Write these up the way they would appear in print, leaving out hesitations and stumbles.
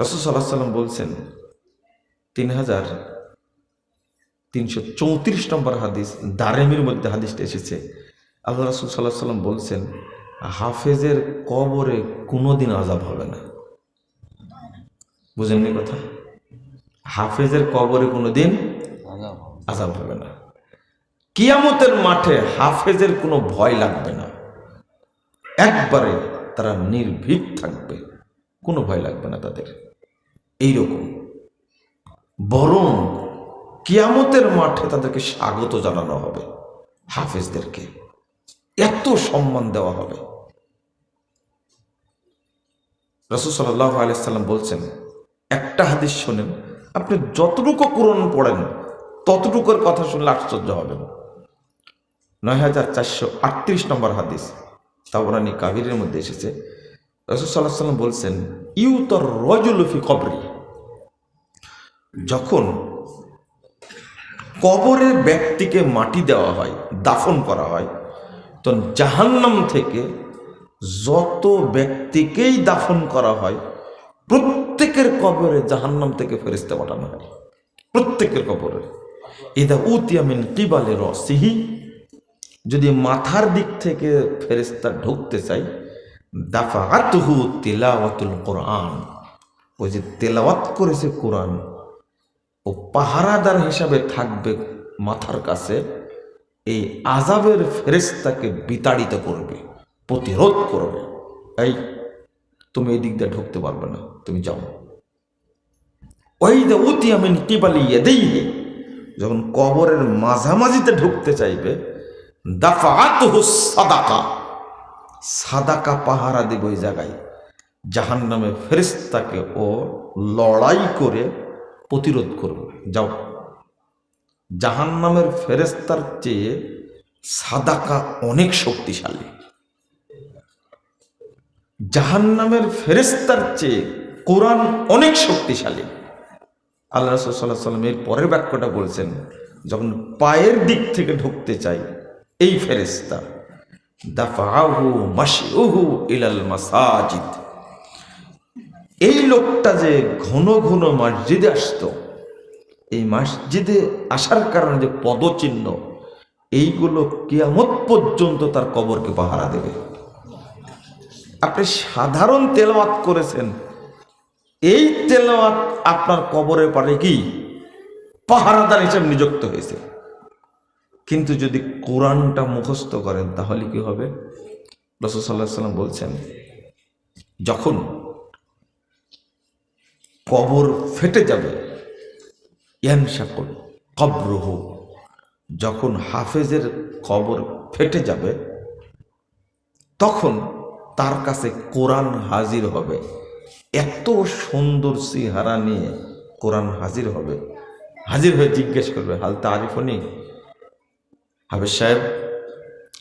রাসূল সাল্লাল্লাহু আলাইহি ওয়াসাল্লাম বলছেন 3334 নম্বর হাদিস, দারেমির মধ্যে হাদিসটা এসেছে। আল্লাহ রাসূল সাল্লাল্লাহু আলাইহি ওয়াসাল্লাম বলছেন, হাফেজের কবরে কোনোদিন আযাব হবে না। বুঝেননি কথা? হাফেজের কবরে কোনোদিন আযাব হবে না। কিয়ামতের মাঠে হাফেজের কোনো ভয় লাগবে না, একবারে তারা নির্ভীক থাকবে, কোনো ভয় লাগবে না তাদের। এইরকম বরং কিয়ামতের মাঠে তাদেরকে স্বাগত জানানো হবে, হাফেজদেরকে এত সম্মান দেওয়া হবে। রাসূল সাল্লাল্লাহু আলাইহি সাল্লাম বলছেন, একটা হাদিস শোনেন, আপনি যতটুকু কোরআন পড়েন ততটুকুর কথা শুনলে আশ্চর্য হবেন। 9438 নম্বর হাদিস, তাবরানী কাবিরের মধ্যে এসেছে। রাসূল সাল্লাল্লাহু আলাইহি সাল্লাম বলছেন, ইউতার রাজুলু ফি কবরি, যখন কবরের ব্যক্তিকে মাটি দেওয়া হয়, দাফন করা হয়, তখন জাহান্নাম থেকে যত ব্যক্তিকেই দাফন করা হয় প্রত্যেকের কবরে জাহান্নাম থেকে ফেরেশতা পাঠানো হয়, প্রত্যেকের কবরে। ইদা উতিয়া মিন কিবালি রাসিহি, যদি মাথার দিক থেকে ফেরেশতা ঢুকতে চাই, দাফাআতুহু তিলাওয়াতুল কোরআন, ওই যে তেলাওয়াত করেছে কোরআন, ও পাহারাদার হিসাবে থাকবে মাথার কাছে, এই আযাবের ফেরেশতাকে বিতাড়িত করবে, প্রতিরোধ করবে। এই তুমি এই দিক দিয়ে ঢুকতে পারবে না, তুমি যাও। ওয়াইদা উতিয়া মিন কিবালি ইয়াদাইহি, যখন কবরের মাঝামাঝিতে ঢুকতে চাইবে, দাফাআতুহু সাদাকা, সাদাকা পাহারা দেবে ওই জায়গায়, জাহান্নামে ফেরেশতাকে ও লড়াই করে প্রতিরোধ করবে। যাও। জাহান্নামের ফেরেশতার চেয়ে সাদাকা অনেক শক্তিশালী, জাহান্নামের ফেরেশতার চেয়ে কোরআন অনেক শক্তিশালী। আল্লাহ রাসূল সাল্লাল্লাহু আলাইহি ওয়াসাল্লাম এর পরের বাক্যটা বলছেন, যখন পায়ের দিক থেকে ঢুকতে চাই এই ফেরেশতা, দাফাআহু মাশইউহু ইলাল মাসাজিদ, এই লোকটা যে ঘন ঘন মসজিদে আসতো, এই মসজিদে আসার কারণে যে পদচিহ্ন, এইগুলো কিয়ামত পর্যন্ত তার কবরকে পাহারা দেবে। আপনি সাধারণ তেলাওয়াত করেছেন, এই তেলাওয়াত আপনার কবরের পারে কি পাহারাদার হিসেবে নিযুক্ত হয়েছে। কিন্তু যদি কোরআনটা মুখস্থ করেন তাহলে কি হবে? রাসূল সাল্লাল্লাহু আলাইহি ওয়াসাল্লাম বলছেন, যখন কবর ফেটে যাবে, ইয়ানশাকুল কবরুহু, যখন হাফেজের কবর ফেটে যাবে, তখন তার কাছে কোরআন হাজির হবে। এত সুন্দর চেহারা নিয়ে কোরআন হাজির হবে, হাজির হয়ে জিজ্ঞেস করবে, হাল তারিফুনি, হাফেজ সাহেব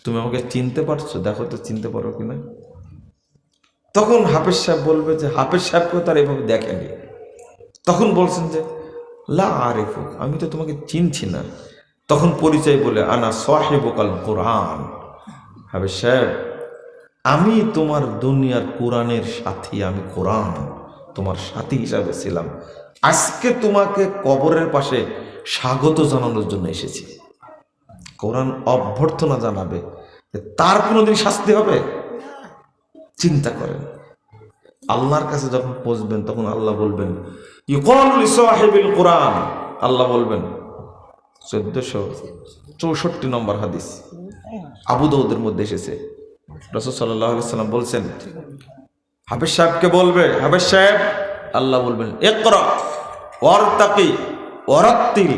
তুমি আমাকে চিনতে পারছো, দেখো তো চিনতে পারো কিনা। তখন হাফেজ সাহেব বলবে যে হাফেজ সাহেবকেও তার এভাবে দেখেনি। তখন বলছেন যে লা আরিফু, আমি তো তোমাকে চিনছি না। তখন পরিচয় বলে, আনা সাহিবুকাল কোরআন, হাফেজ সাহেব আমি তোমার দুনিয়ার কোরআনের সাথী, আমি কোরআন তোমার সাথী হিসাবে ছিলাম, আজকে তোমাকে কবরের পাশে স্বাগত জানানোর জন্য এসেছি। কোরআন অভ্যর্থনা জানাবে, তার কোনোদিন শাস্তি হবে? চিন্তা করেন, আল্লাহর কাছে যখন পৌঁছবেন তখন আল্লাহ বলবেন, ইউকালু লিসাহিবিল কোরআন, আল্লাহ বলবেন। 1464 নম্বর হাদিস, আবু দাউদের মধ্যে এসেছে। রাসূল সাল্লাল্লাহু আলাইহি ওয়াসাল্লাম বলছেন, হাফেজ সাহেবকে বলবে, হাফেজ সাহেব, আল্লাহ বলবেন, ইকরা ওয়ারতাকি ওয়ারাত্তিল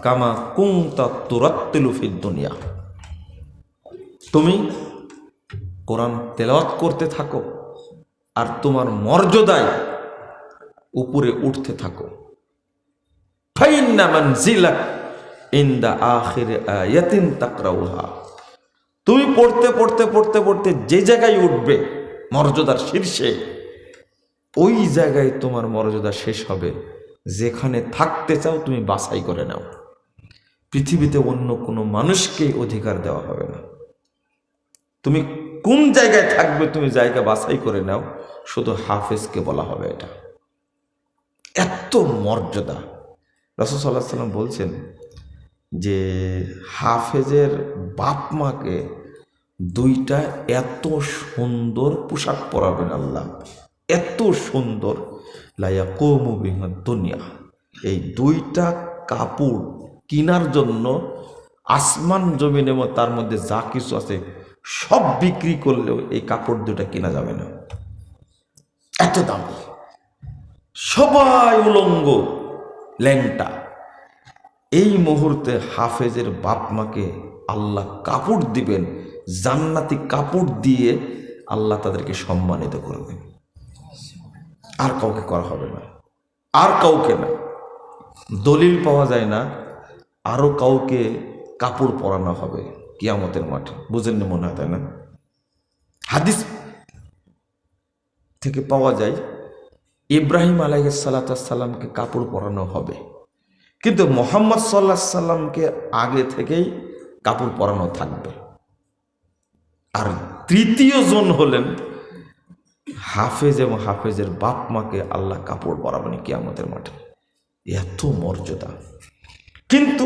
কামা কুনতা তুরাত্তিলু ফিদ দুনিয়া, তুমি কোরআন তেলাওয়াত করতে থাকো আর তোমার মর্যাদায় উপরে উঠতে থাকো। ফাইন্না মানজিলাক ইনদা আখির আয়াতিন তাকরাউহা, তুমি পড়তে পড়তে পড়তে পড়তে যে জায়গায় উঠবে মর্যাদার শীর্ষে, ওই জায়গায় তোমার মর্যাদা শেষ হবে। যেখানে থাকতে চাও তুমি বাছাই করে নাও, পৃথিবীতে অন্য কোনো মানুষকে অধিকার দেওয়া হবে না। তুমি কোন জায়গায় থাকবে তুমি জায়গা বাছাই করে নাও, শুধু হাফেজকে বলা হবে এটা। এত মর্যাদা। রাসূল সাল্লাল্লাহু আলাইহি ওয়াসাল্লাম বলছেন যে হাফেজের বাপ মাকে দুইটা এত সুন্দর পোশাক পরাবেন আল্লাহ, এত সুন্দর, লা ইয়াকুমু বিহা দুনিয়া। এই দুইটা কাপড় কেনার জন্য আসমান জমিন এবং তার মধ্যে যা কিছু আছে সব বিক্রি করলেও এই কাপড় দুটা কেনা যাবে না, এত দাম। সবাই উলঙ্গ ল্যাংটা। এই মুহূর্তে হাফেজের বাপ মাকে আল্লাহ কাপড় দিবেন, জান্নাতি কাপড় দিয়ে আল্লাহ তাদেরকে সম্মানিত করবেন। আর কাউকে করা হবে না, আর কাউকে না। দলিল পাওয়া যায় না আরো কাউকে কাপড় পরানো হবে কিয়ামতের মাঠে। বুঝেন না মনে হয়, তাই না? হাদিস থেকে পাওয়া যায় ইব্রাহিম আলাইহিস সালামকে কাপড় পরানো হবে, কিন্তু মুহাম্মদ সাল্লাল্লাহু আলাইহি সাল্লামকে আগে থেকেই কাপড় পরানো থাকবে। আর তৃতীয় জন হলেন হাফেজ এবং হাফেজের বাপ মাকে আল্লাহ কাপড় পরাবেন কিয়ামতের মাঠে। এত মর্যাদা। কিন্তু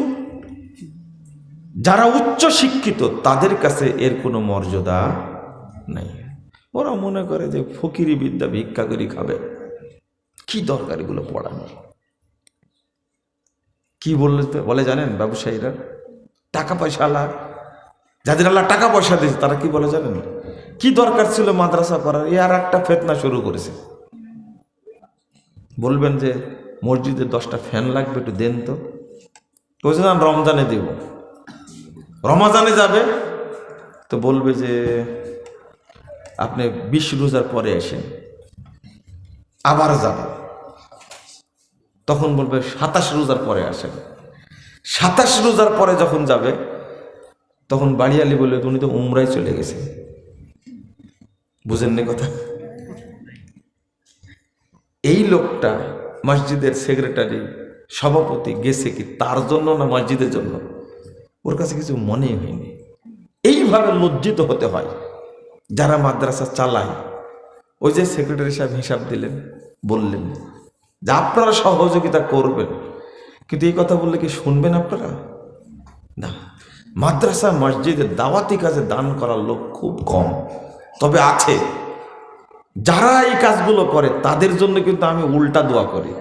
যারা উচ্চ শিক্ষিত তাদের কাছে এর কোনো মর্যাদা নাই। ওরা মনে করে যে ফকিরি বিদ্যা ভিক্ষা করে খাবে, কি দরকার এগুলো পড়ানো। কি বলে জানেন ব্যবসায়ীরা, টাকা পয়সা আল্লাহ, যাদের আল্লাহ টাকা পয়সা দিয়েছে তারা কি বলে জানেন, কি দরকার ছিল মাদ্রাসা করার, এ আর একটা ফেতনা শুরু করেছে। বলবেন যে মসজিদে 10টা ফ্যান লাগবে, একটু দেন তো। বলছে না, রমজানে দেব। রমাজানে যাবে তো বলবে যে আপনি 20 রোজার পরে আসেন, আবার যাবে। তখন বলবে 27 রোজার পরে আসেন। 27 রোজার পরে যখন যাবে তখন বাড়িয়ালি বলবে উনি তো উমরায় চলে গেছে। বুঝেননি কথা? এই লোকটা মসজিদের সেক্রেটারি, সভাপতি গেছে কি তার জন্য না মসজিদের জন্য? ওর কাছে কিছু মনেই হয়নি। এইভাবে লজ্জিত হতে হয় যারা মাদ্রাসা চালায়। ওই যে সেক্রেটারি সাহেব হিসাব দিলেন, বললেন যে আপনারা সহযোগিতা করবেন, কিন্তু এই কথা বললে কি শুনবেন আপনারা? না। মাদ্রাসা মসজিদে দাওয়াতি কাজে দান করার লোক খুব কম, তবে আছে। যারা এই কাজগুলো করে তাদের জন্য কিন্তু আমি উল্টা দোয়া করি।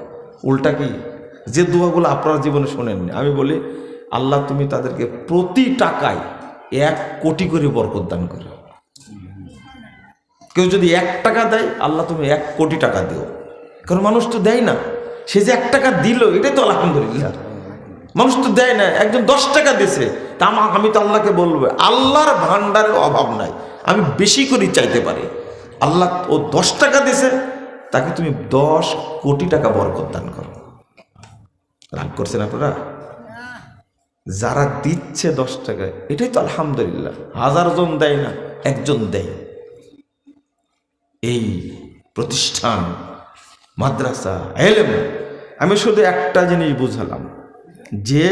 উল্টা কি? যে দোয়াগুলো আপনারা জীবনে শোনেননি, আমি বলি আল্লাহ তুমি তাদেরকে প্রতি টাকায় 1 কোটি করে বরকত দান করো। কেউ যদি 1 টাকা দেয়, আল্লাহ তুমি 1 কোটি টাকা দিও। কারণ মানুষ তো দেয় না, সে যে 1 টাকা দিল এটাই তো আলহামদুলিল্লাহ। মানুষ তো দেয় না, একজন 10 টাকা দিয়েছে, তা আমি তো আল্লাহকে বলবো আল্লাহর ভান্ডারে অভাব নাই, আমি বেশি করে চাইতে পারি। আল্লাহ ও 10 টাকা দিয়েছে, তাকে তুমি 10 কোটি টাকা বরকত দান করো। রাগ করছেন আপনারা? যারা দিচ্ছে 10 টাকায়, এটাই তো আলহামদুলিল্লাহ। 1000 জন দেয় না, একজন দেয়। এই প্রতিষ্ঠান মাদ্রাসা ইলম, আমি শুধু একটা জিনিস বুঝালাম যে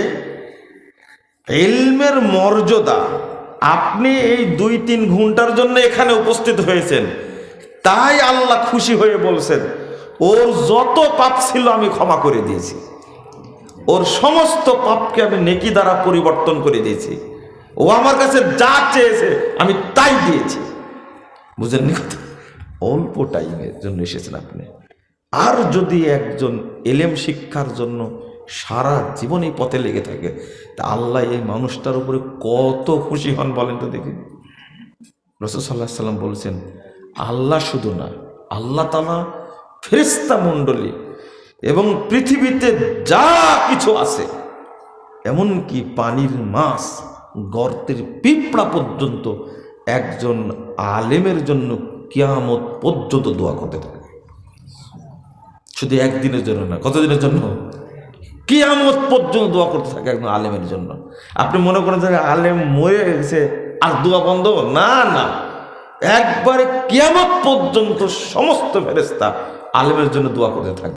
ইলমের মর্যাদা। আপনি এই 2-3 ঘন্টার জন্য এখানে উপস্থিত হয়েছেন, তাই আল্লাহ খুশি হয়ে বলছেন ওর যত পাপ ছিল আমি ক্ষমা করে দিয়েছি, ওর সমস্ত পাপকে আমি নেকি দ্বারা পরিবর্তন করে দিয়েছি, ও আমার কাছে যা চেয়েছে আমি তাই দিয়েছি। বুঝেননি কথা? অল্প টাইমের জন্য এসেছেন আপনি। আর যদি একজন এলেম শিক্ষার জন্য সারা জীবন এই পথে লেগে থাকে, তা আল্লাহ এই মানুষটার উপরে কত খুশি হন বলেন তো দেখি। রাসূল সাল্লাল্লাহু আলাইহি সাল্লাম বলছেন আল্লাহ শুধু না, আল্লাহ তাআলা ফেরেশতা মণ্ডলী এবং পৃথিবীতে যা কিছু আছে, এমনকি পানির মাছ, গর্তের পিঁপড়া পর্যন্ত একজন আলেমের জন্য কিয়ামত পর্যন্ত দোয়া করতে থাকে। শুধু একদিনের জন্য না, কতদিনের জন্য? কিয়ামত পর্যন্ত দোয়া করতে থাকে একজন আলেমের জন্য। আপনি মনে করেন যে আলেম মরে গেছে আর দোয়া বন্ধ? না না, একবারে কিয়ামত পর্যন্ত সমস্ত ফেরেশতা আলেমের জন্য দোয়া করতে থাকে।